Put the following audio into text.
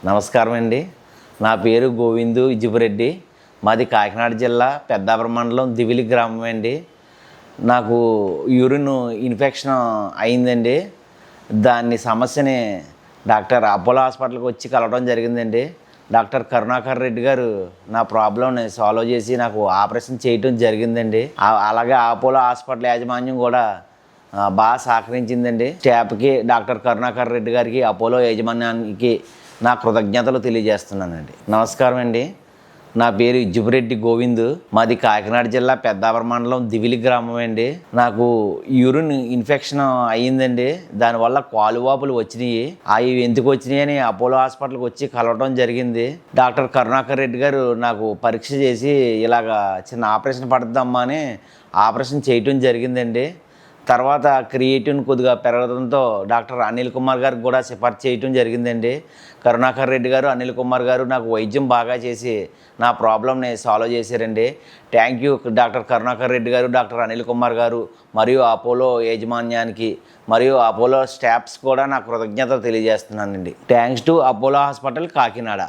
నమస్కారం అండి. నా పేరు గోవిందు ఇజ్జిపురెడ్డి. మాది కాకినాడ జిల్లా పెద్దాపురం మండలం దివిలి గ్రామం అండి. నాకు యూరిన్ ఇన్ఫెక్షన్ అయిందండి. దాని సమస్యని డాక్టర్ అపోలో హాస్పిటల్కి వచ్చి కలవడం జరిగిందండి. డాక్టర్ కరుణాకర్ రెడ్డి గారు నా ప్రాబ్లంని సాల్వ్ చేసి నాకు ఆపరేషన్ చేయటం జరిగిందండి. అలాగే అపోలో హాస్పిటల్ యాజమాన్యం కూడా బాగా సహకరించిందండి. స్టాఫ్కి, డాక్టర్ కరుణాకర్ రెడ్డి గారికి, అపోలో యాజమాన్యానికి నా కృతజ్ఞతలు తెలియజేస్తున్నానండి. నమస్కారం అండి. నా పేరు ఇజ్జిపురెడ్డి గోవిందు. మాది కాకినాడ జిల్లా పెద్దాపురం మండలం దివిలి గ్రామం అండి. నాకు యూరిన్ ఇన్ఫెక్షన్ అయ్యిందండి. దానివల్ల కాలువాపులు వచ్చినాయి. అవి ఎందుకు వచ్చినాయి అని అపోలో హాస్పిటల్కి వచ్చి కలవడం జరిగింది. డాక్టర్ కరుణాకర్ రెడ్డి గారు నాకు పరీక్ష చేసి ఇలాగా చిన్న ఆపరేషన్ పడుతుందమ్మా అని ఆపరేషన్ చేయటం జరిగిందండి. తర్వాత క్రియేటిన్ కొద్దిగా పెరగడంతో డాక్టర్ అనిల్ కుమార్ గారికి కూడా సిఫార్సు చేయటం జరిగిందండి. కరుణాకర్ రెడ్డి గారు, అనిల్ కుమార్ గారు నాకు వైద్యం బాగా చేసి నా ప్రాబ్లంని సాల్వ్ చేశారండి. Thank you doctor Karunakar Reddy గారు, డాక్టర్ అనిల్ కుమార్ గారు, మరియు అపోలో యాజమాన్యానికి మరియు అపోలో స్టాఫ్స్ కూడా నా కృతజ్ఞతలు తెలియజేస్తున్నానండి. Thanks to Apollo hospital Kakinada.